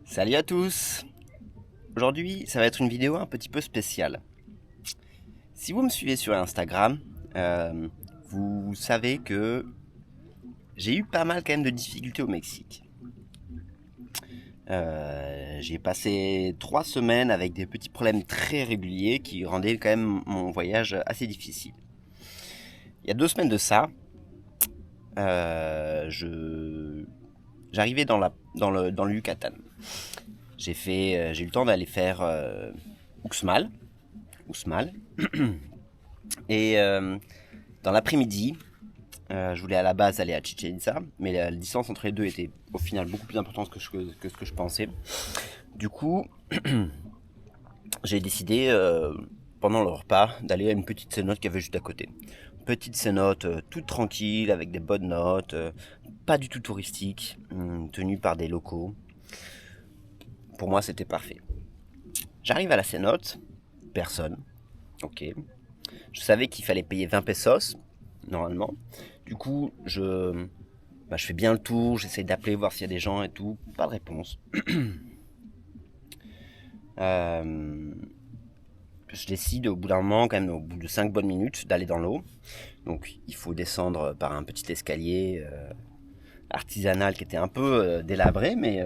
Salut à tous! Aujourd'hui, ça va être une vidéo un petit peu spéciale. Si vous me suivez sur Instagram, vous savez que j'ai eu pas mal quand même de difficultés au Mexique. J'ai passé 3 semaines avec des petits problèmes très réguliers qui rendaient quand même mon voyage assez difficile. Il y a 2 semaines de ça, j'arrivais dans le Yucatan. J'ai eu le temps d'aller faire Uxmal. Et dans l'après-midi, je voulais à la base aller à Chichen Itza, mais la distance entre les deux était au final beaucoup plus importante que ce que je pensais. Du coup, j'ai décidé pendant le repas d'aller à une petite cénote qu'il y avait juste à côté. Petite cénote toute tranquille, avec des bonnes notes, pas du tout touristique, tenue par des locaux. Pour moi, c'était parfait. J'arrive à la cénote, personne, ok. Je savais qu'il fallait payer 20 pesos, normalement. Du coup, je fais bien le tour, j'essaie d'appeler, voir s'il y a des gens et tout. Pas de réponse. Je décide au bout d'un moment, quand même au bout de 5 bonnes minutes, d'aller dans l'eau. Donc il faut descendre par un petit escalier artisanal qui était un peu délabré, mais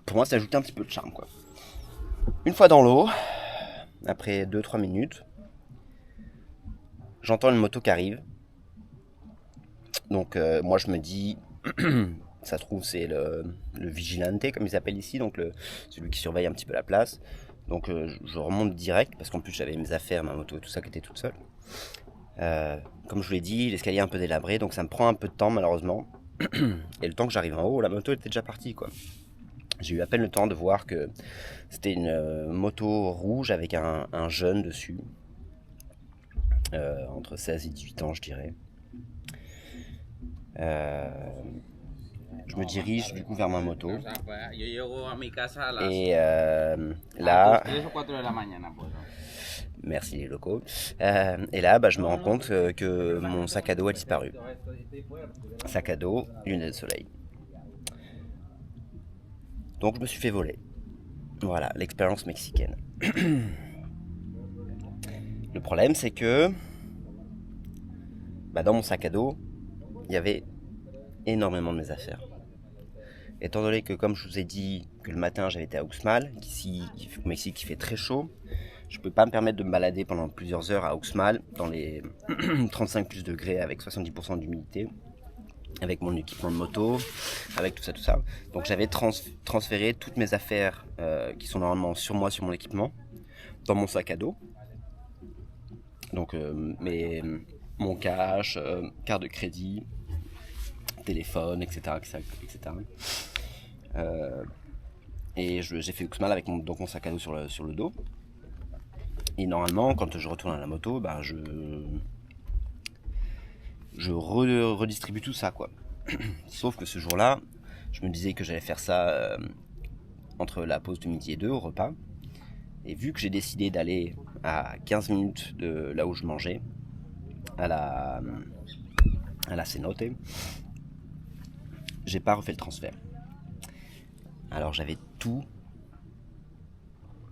pour moi ça ajoutait un petit peu de charme, quoi. Une fois dans l'eau, après 2-3 minutes, j'entends une moto qui arrive. Donc moi je me dis, ça se trouve c'est le vigilante comme ils appellent ici, donc celui qui surveille un petit peu la place. Donc je remonte direct parce qu'en plus j'avais mes affaires, ma moto et tout ça qui était toute seule. Comme je vous l'ai dit, l'escalier est un peu délabré, donc ça me prend un peu de temps malheureusement. Et le temps que j'arrive en haut, la moto était déjà partie, quoi. J'ai eu à peine le temps de voir que c'était une moto rouge avec un jeune dessus, entre 16 et 18 ans je dirais. Euh, je me dirige du coup vers ma moto. Et là, merci les locaux. Et là, je me rends compte que mon sac à dos a disparu. Sac à dos, lunettes de soleil. Donc je me suis fait voler. Voilà, l'expérience mexicaine. Le problème, c'est que dans mon sac à dos, il y avait énormément de mes affaires. Étant donné que, comme je vous ai dit, que le matin j'avais été à Uxmal, ici au Mexique il fait très chaud, je ne peux pas me permettre de me balader pendant plusieurs heures à Uxmal dans les 35 plus degrés avec 70% d'humidité, avec mon équipement de moto, avec tout ça. Donc j'avais transféré toutes mes affaires qui sont normalement sur moi, sur mon équipement, dans mon sac à dos. Donc mon cash, carte de crédit, téléphone, etc. Et j'ai fait Uxmal avec mon sac à dos sur le dos. Et normalement, quand je retourne à la moto, je redistribue tout ça, quoi. Sauf que ce jour-là, je me disais que j'allais faire ça entre la pause de midi et 2 au repas. Et vu que j'ai décidé d'aller à 15 minutes de là où je mangeais, à la cenote, j'ai pas refait le transfert. Alors j'avais tout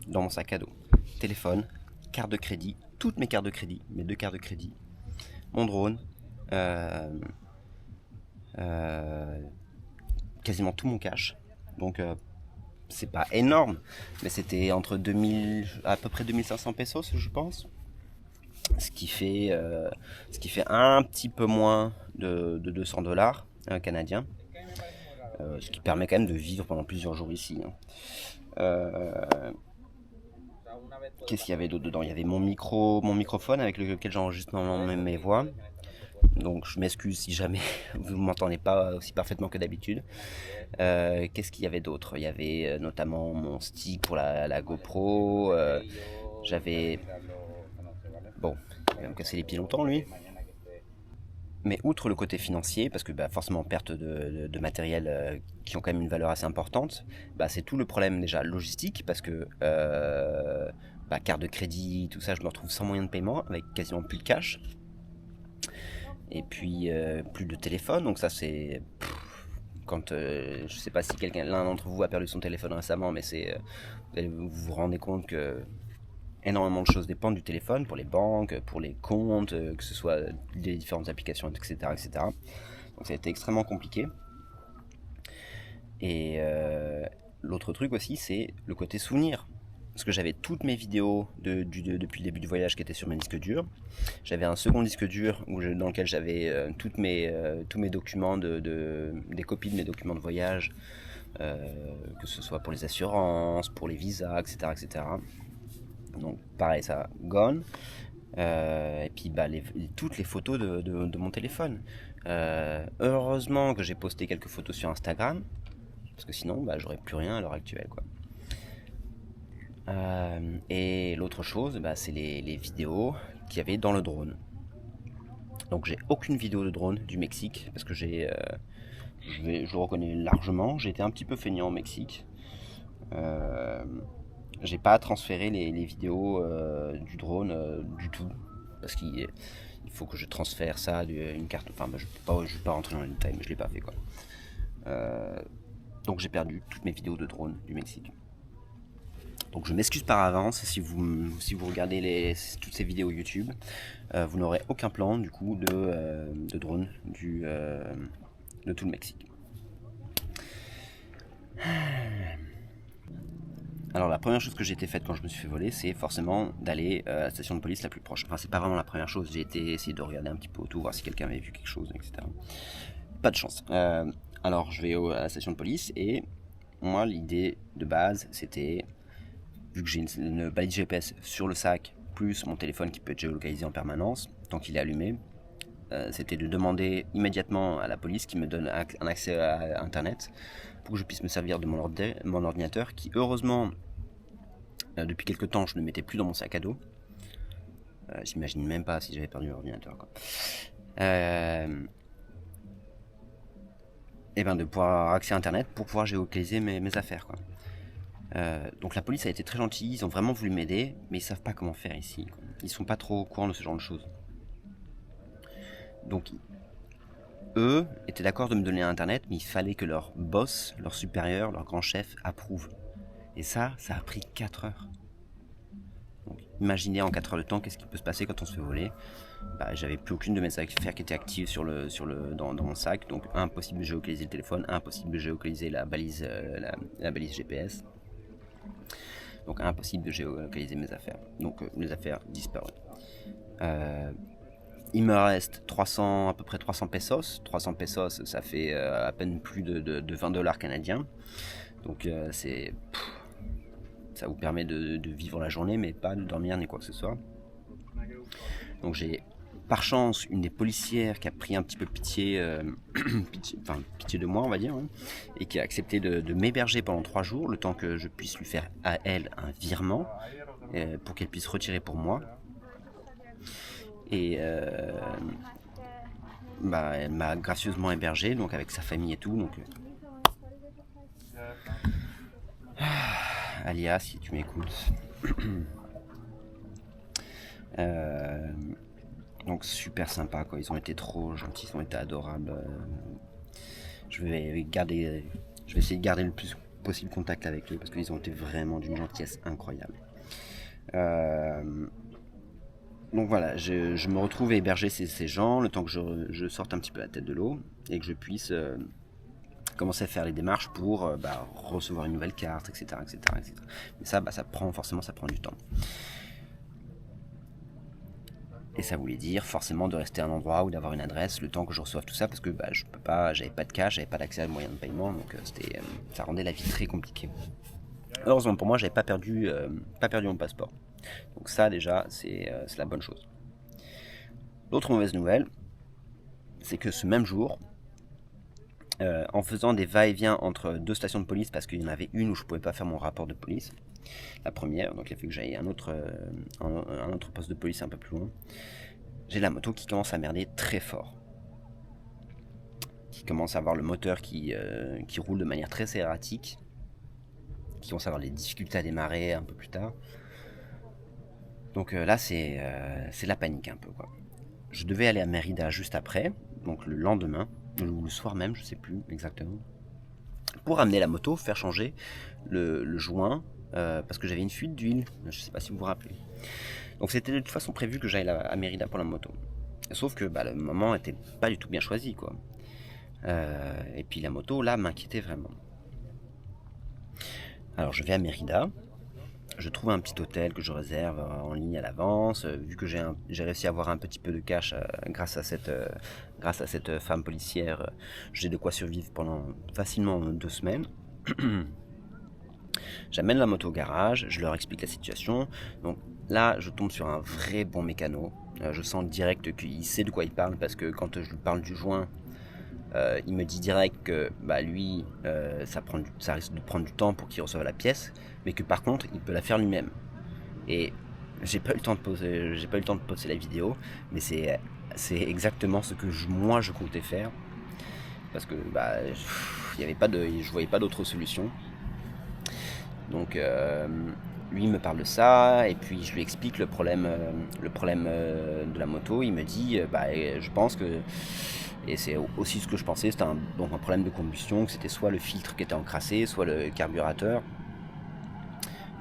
dans mon sac à dos. Téléphone, carte de crédit, toutes mes cartes de crédit, mes 2 cartes de crédit, mon drone, quasiment tout mon cash. Donc c'est pas énorme, mais c'était entre 2000, à peu près 2500 pesos, je pense. Ce qui fait un petit peu moins de 200 dollars canadiens. Ce qui permet quand même de vivre pendant plusieurs jours ici. Qu'est-ce qu'il y avait d'autre dedans? Il y avait mon microphone avec lequel j'enregistre normalement mes voix. Donc je m'excuse si jamais vous ne m'entendez pas aussi parfaitement que d'habitude. Qu'est-ce qu'il y avait d'autre? Il y avait notamment mon stick pour la GoPro. J'avais... Bon, il va me casser les pieds longtemps lui. Mais outre le côté financier, parce que forcément perte de matériel qui ont quand même une valeur assez importante, c'est tout le problème déjà logistique, parce que carte de crédit, tout ça, je me retrouve sans moyen de paiement, avec quasiment plus de cash. Et puis plus de téléphone, donc ça c'est quand je sais pas si l'un d'entre vous a perdu son téléphone récemment, mais vous vous rendez compte que énormément de choses dépendent du téléphone, pour les banques, pour les comptes, que ce soit les différentes applications, etc., etc. Donc ça a été extrêmement compliqué. Et l'autre truc aussi, c'est le côté souvenir. Parce que j'avais toutes mes vidéos depuis le début du voyage qui étaient sur mes disques durs. J'avais un second disque dur dans lequel j'avais tous mes documents, des copies de mes documents de voyage, que ce soit pour les assurances, pour les visas, etc. etc. Donc pareil, ça, gone. Et puis toutes les photos de mon téléphone. Heureusement que j'ai posté quelques photos sur Instagram, parce que sinon j'aurais plus rien à l'heure actuelle, quoi. Et l'autre chose, c'est les vidéos qu'il y avait dans le drone. Donc j'ai aucune vidéo de drone du Mexique, parce que je le reconnais largement, j'ai été un petit peu feignant au Mexique. J'ai pas transféré les vidéos du drone du tout, parce qu'il faut que je transfère ça d'une carte. Enfin, je vais pas rentrer dans les détails, mais je l'ai pas fait, quoi. Donc j'ai perdu toutes mes vidéos de drone du Mexique. Donc je m'excuse par avance si vous regardez toutes ces vidéos YouTube, vous n'aurez aucun plan du coup de drone de tout le Mexique. Alors la première chose que j'ai été faite quand je me suis fait voler, c'est forcément d'aller à la station de police la plus proche. Enfin, c'est pas vraiment la première chose, j'ai essayé de regarder un petit peu autour, voir si quelqu'un avait vu quelque chose, etc. Pas de chance. Alors je vais à la station de police et moi l'idée de base c'était, vu que j'ai une balise GPS sur le sac, plus mon téléphone qui peut être géolocalisé en permanence, tant qu'il est allumé, c'était de demander immédiatement à la police qui me donne un accès à Internet pour que je puisse me servir de mon ordinateur qui, heureusement, depuis quelques temps, je ne mettais plus dans mon sac à dos. J'imagine même pas si j'avais perdu l'ordinateur, quoi. Et de pouvoir avoir accès à Internet pour pouvoir géolocaliser mes affaires, quoi. Donc la police a été très gentille, ils ont vraiment voulu m'aider, mais ils savent pas comment faire ici, quoi. Ils sont pas trop au courant de ce genre de choses. Donc eux étaient d'accord de me donner Internet, mais il fallait que leur boss, leur supérieur, leur grand chef approuve. Et ça a pris 4 heures. Donc, imaginez en 4 heures de temps qu'est-ce qui peut se passer quand on se fait voler. J'avais plus aucune de mes affaires qui était active dans mon sac, donc impossible de géolocaliser le téléphone, impossible de géolocaliser la balise GPS. Donc impossible de géolocaliser mes affaires. Donc les affaires disparues. Il me reste à peu près 300 pesos. 300 pesos, ça fait à peine plus de 20 dollars canadiens. Donc ça vous permet de vivre la journée, mais pas de dormir ni quoi que ce soit. Donc j'ai, par chance, une des policières qui a pris un petit peu pitié de moi, on va dire, hein, et qui a accepté de m'héberger pendant 3 jours, le temps que je puisse lui faire à elle un virement, pour qu'elle puisse retirer pour moi. Et elle m'a gracieusement hébergé, donc avec sa famille et tout. Donc, Alia, si tu m'écoutes. Donc super sympa, quoi. Ils ont été trop gentils, ils ont été adorables. Je vais essayer de garder le plus possible contact avec eux parce qu'ils ont été vraiment d'une gentillesse incroyable. Donc voilà, je me retrouve à héberger ces gens le temps que je sorte un petit peu la tête de l'eau et que je puisse commencer à faire les démarches pour recevoir une nouvelle carte, etc. etc., etc. Mais ça prend du temps. Et ça voulait dire forcément de rester à un endroit ou d'avoir une adresse le temps que je reçoive tout ça parce que j'avais pas de cash, j'avais pas d'accès à moyen de paiement, donc ça rendait la vie très compliquée. Heureusement pour moi, j'avais pas perdu mon passeport. Donc ça déjà, c'est la bonne chose. L'autre mauvaise nouvelle, c'est que ce même jour, en faisant des va-et-vient entre 2 stations de police, parce qu'il y en avait une où je pouvais pas faire mon rapport de police, la première, donc il a fait que j'aille un autre poste de police un peu plus loin, j'ai la moto qui commence à merder très fort. Qui commence à avoir le moteur qui roule de manière très erratique, qui commence à avoir des difficultés à démarrer un peu plus tard. Donc là, c'est la panique un peu, quoi. Je devais aller à Mérida juste après, donc le lendemain, ou le soir même, je sais plus exactement. pour amener la moto, faire changer le joint, parce que j'avais une fuite d'huile, je ne sais pas si vous vous rappelez. Donc c'était de toute façon prévu que j'aille à Mérida pour la moto. Sauf que le moment n'était pas du tout bien choisi, quoi. Et puis la moto, là, m'inquiétait vraiment. Alors je vais à Mérida, je trouve un petit hôtel que je réserve en ligne à l'avance. Vu que j'ai réussi à avoir un petit peu de cash grâce à cette femme policière, j'ai de quoi survivre pendant facilement 2 semaines. J'amène la moto au garage, je leur explique la situation. Donc là, je tombe sur un vrai bon mécano. Je sens direct qu'il sait de quoi il parle, parce que quand je lui parle du joint, il me dit direct que lui, ça risque de prendre du temps pour qu'il reçoive la pièce, mais que par contre, il peut la faire lui-même. Et j'ai pas eu le temps de poster la vidéo, mais c'est exactement ce que moi je comptais faire, parce que je voyais pas d'autre solution. Donc lui il me parle de ça, et puis je lui explique le problème de la moto. Il me dit je pense que, et c'est aussi ce que je pensais, c'était un problème de combustion, que c'était soit le filtre qui était encrassé, soit le carburateur.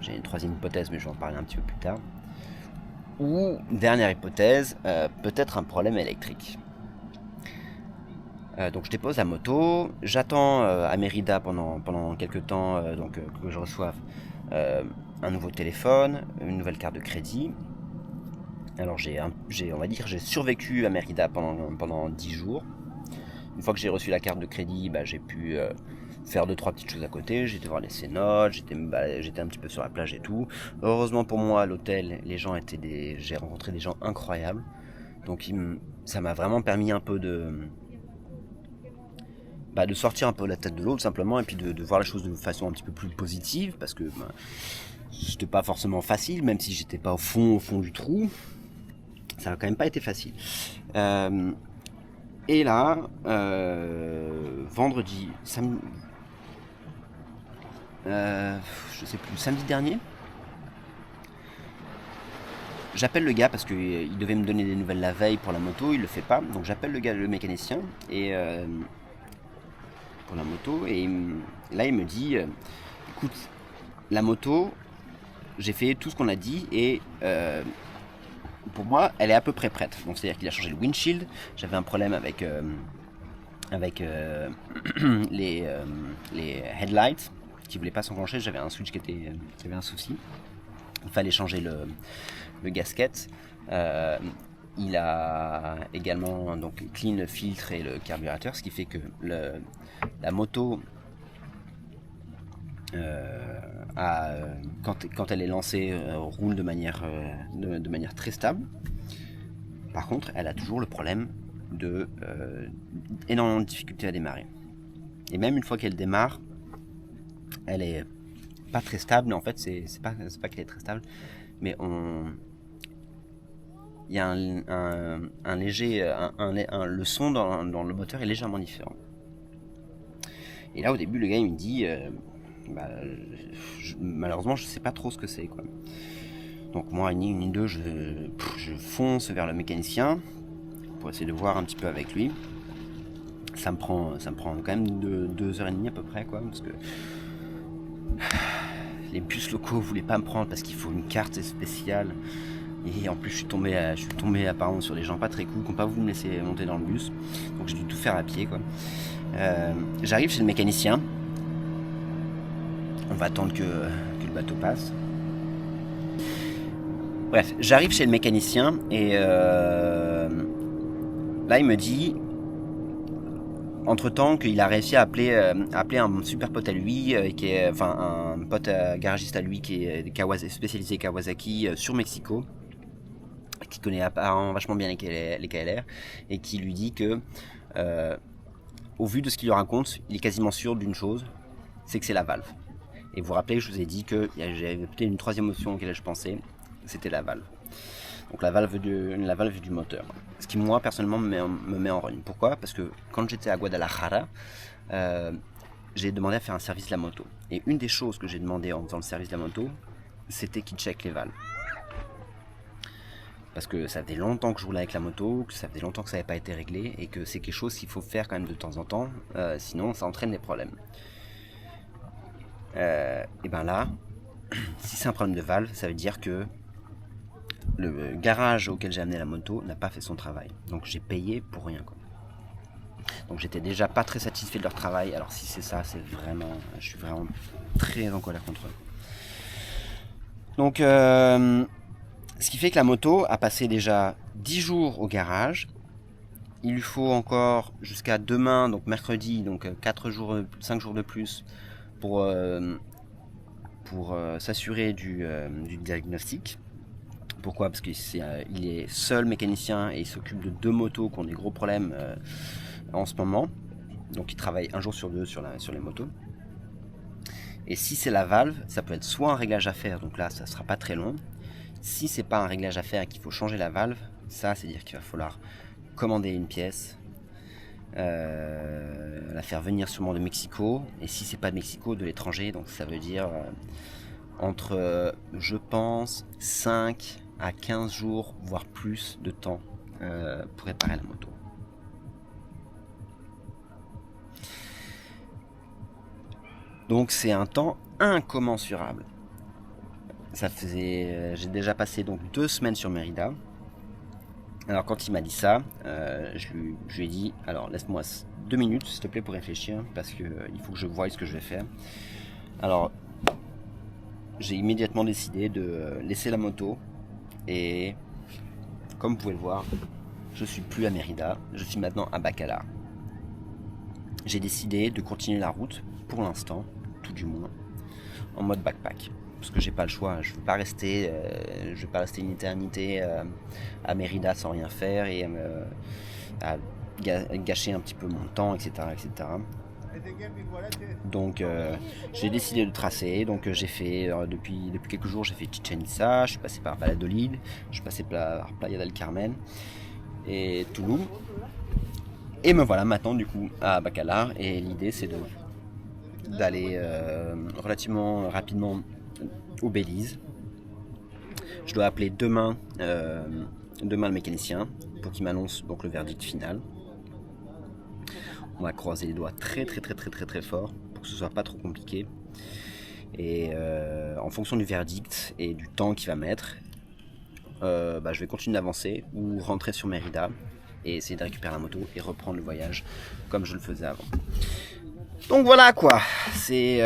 J'ai une troisième hypothèse, mais je vais en parler un petit peu plus tard. Ou, dernière hypothèse, peut-être un problème électrique. Donc je dépose la moto, j'attends à Mérida pendant quelques temps, que je reçoive un nouveau téléphone, une nouvelle carte de crédit. Alors on va dire j'ai survécu à Mérida pendant 10 jours. Une fois que j'ai reçu la carte de crédit, j'ai pu faire 2-3 petites choses à côté. J'étais voir les cénotes, j'étais un petit peu sur la plage et tout. Heureusement pour moi, à l'hôtel, j'ai rencontré des gens incroyables. Donc ça m'a vraiment permis un peu de sortir un peu la tête de l'eau, tout simplement, et puis de voir les choses de façon un petit peu plus positive, parce que c'était pas forcément facile, même si j'étais pas au fond du trou. Ça a quand même pas été facile. Et là, samedi dernier, j'appelle le gars parce qu'il devait me donner des nouvelles la veille pour la moto, il le fait pas, donc j'appelle le mécanicien pour la moto, et là il me dit écoute, la moto, j'ai fait tout ce qu'on a dit, et pour moi elle est à peu près prête. Donc c'est à dire qu'il a changé le windshield, j'avais un problème avec les headlights qui voulaient pas s'enclencher, j'avais un switch qui avait un souci, il fallait changer le gasket. Il a également donc clean le filtre et le carburateur, ce qui fait que la moto quand elle est lancée roule de manière très stable. Par contre, elle a toujours le problème de énormément de difficultés à démarrer. Et même une fois qu'elle démarre, elle est pas très stable. En fait, c'est pas qu'elle est très stable, mais il y a un léger, le son dans le moteur est légèrement différent. Et là, au début, le gars il me dit, malheureusement, je sais pas trop ce que c'est, quoi. Donc moi, ni une ni deux, je fonce vers le mécanicien pour essayer de voir un petit peu avec lui. Ça me prend quand même 2h30 à peu près, quoi, parce que les bus locaux voulaient pas me prendre parce qu'il faut une carte spéciale. Et en plus, je suis tombé apparemment sur des gens pas très cool qui n'ont pas voulu me laisser monter dans le bus. Donc j'ai dû tout faire à pied, quoi. J'arrive chez le mécanicien. On va attendre que le bateau passe. Bref, j'arrive chez le mécanicien et là il me dit, entre-temps, qu'il a réussi à appeler un super pote à lui, un pote garagiste à lui qui est spécialisé Kawasaki sur Mexico, qui connaît apparemment vachement bien les KLR, et qui lui dit que au vu de ce qu'il lui raconte, il est quasiment sûr d'une chose, c'est que c'est la valve. Et vous vous rappelez que je vous ai dit que j'avais peut-être une troisième option auquel je pensais, c'était la valve. Donc la valve du moteur. Ce qui moi personnellement me met en rogne. Pourquoi ? Parce que quand j'étais à Guadalajara, j'ai demandé à faire un service de la moto. Et une des choses que j'ai demandé en faisant le service de la moto, c'était qu'il check les valves. Parce que ça faisait longtemps que je roulais avec la moto, que ça faisait longtemps que ça n'avait pas été réglé, et que c'est quelque chose qu'il faut faire quand même de temps en temps, sinon ça entraîne des problèmes. Et ben là, si c'est un problème de valve, ça veut dire que le garage auquel j'ai amené la moto n'a pas fait son travail. Donc j'ai payé pour rien, quoi. Donc j'étais déjà pas très satisfait de leur travail. Alors si c'est ça, je suis vraiment très en colère contre eux. Donc ce qui fait que la moto a passé déjà 10 jours au garage. Il lui faut encore jusqu'à demain, donc mercredi, donc 5 jours de plus pour s'assurer du diagnostic. Pourquoi? Parce qu'il est seul mécanicien et il s'occupe de 2 motos qui ont des gros problèmes en ce moment. Donc il travaille un jour sur 2 sur les motos. Et si c'est la valve, ça peut être soit un réglage à faire, donc là ça sera pas très long. Si c'est pas un réglage à faire et qu'il faut changer la valve, ça c'est dire qu'il va falloir commander une pièce, la faire venir sûrement de Mexico, et si c'est pas de Mexico, de l'étranger. Donc ça veut dire entre je pense 5 à 15 jours voire plus de temps pour réparer la moto. Donc c'est un temps incommensurable. J'ai déjà passé donc 2 semaines sur Mérida. Alors quand il m'a dit ça, je lui ai dit, alors laisse-moi 2 minutes s'il te plaît pour réfléchir, parce que il faut que je voie ce que je vais faire. Alors j'ai immédiatement décidé de laisser la moto, et comme vous pouvez le voir, je suis plus à Mérida, je suis maintenant à Bacalar. J'ai décidé de continuer la route pour l'instant, tout du moins, en mode backpack. Parce que j'ai pas le choix, je ne vais pas rester une éternité à Mérida sans rien faire et à gâcher un petit peu mon temps, etc. etc. Donc j'ai décidé de tracer, donc j'ai fait, depuis quelques jours, j'ai fait Chichen Itza, je suis passé par Valladolid, je suis passé par Playa del Carmen et Tulum. Et me voilà maintenant du coup à Bacalar, et l'idée c'est d'aller relativement rapidement au Belize. Je dois appeler demain le mécanicien pour qu'il m'annonce donc le verdict final. On va croiser les doigts très fort pour que ce soit pas trop compliqué. Et en fonction du verdict et du temps qu'il va mettre, je vais continuer d'avancer ou rentrer sur Mérida et essayer de récupérer la moto et reprendre le voyage comme je le faisais avant. Donc voilà quoi, c'est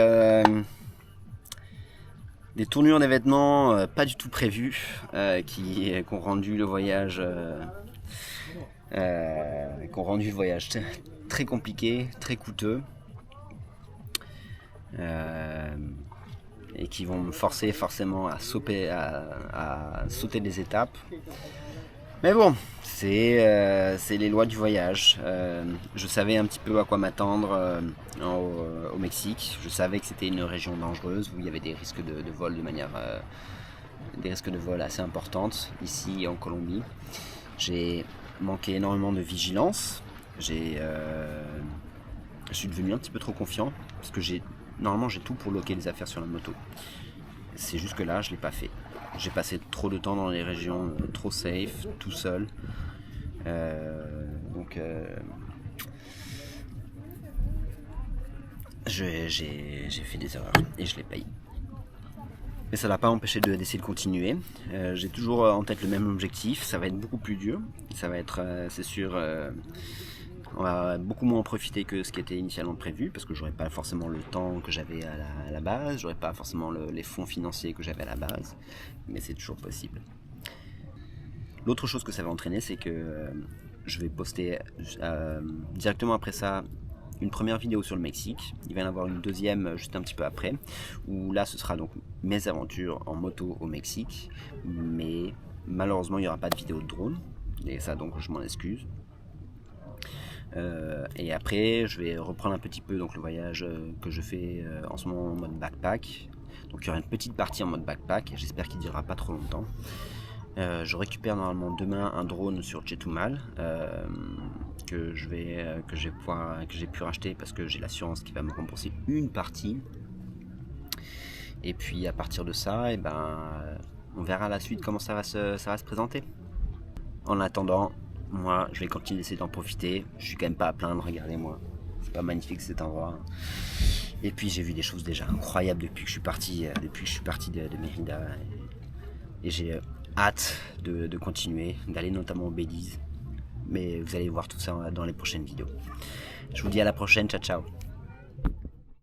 des tournures d'événements pas du tout prévues qui ont rendu le voyage très compliqué, très coûteux, et qui vont me forcer forcément à sauter des étapes. Mais bon, c'est les lois du voyage. Je savais un petit peu à quoi m'attendre au Mexique. Je savais que c'était une région dangereuse où il y avait des risques de vol des risques de vol assez importantes ici en Colombie. J'ai manqué énormément de vigilance. Je suis devenu un petit peu trop confiant parce que normalement j'ai tout pour loquer les affaires sur la moto. C'est juste que là je l'ai pas fait. J'ai passé trop de temps dans les régions trop safe, tout seul. J'ai fait des erreurs et je les paye. Mais ça ne va pas empêcher d'essayer de continuer. J'ai toujours en tête le même objectif. Ça va être beaucoup plus dur. Ça va être, c'est sûr, on va beaucoup moins en profiter que ce qui était initialement prévu, parce que j'aurais pas forcément le temps que j'avais à la base, j'aurais pas forcément les fonds financiers que j'avais à la base, mais c'est toujours possible. L'autre chose que ça va entraîner, c'est que je vais poster directement après ça une première vidéo sur le Mexique. Il va y en avoir une deuxième juste un petit peu après, où là ce sera donc mes aventures en moto au Mexique, mais malheureusement il n'y aura pas de vidéo de drone, et ça donc je m'en excuse. Et après je vais reprendre un petit peu donc le voyage que je fais en ce moment en mode backpack. Donc il y aura une petite partie en mode backpack, j'espère qu'il ne durera pas trop longtemps. Je récupère normalement demain un drone sur Chetumal que j'ai pu racheter parce que j'ai l'assurance qui va me rembourser une partie. Et puis à partir de ça, on verra la suite comment ça va se présenter. En attendant, moi je vais continuer d'essayer d'en profiter. Je suis quand même pas à plaindre, regardez-moi, c'est pas magnifique cet endroit. Et puis j'ai vu des choses déjà incroyables depuis que je suis parti, de Mérida. Et j'ai hâte de continuer, d'aller notamment au Belize. Mais vous allez voir tout ça dans les prochaines vidéos. Je vous dis à la prochaine, ciao ciao.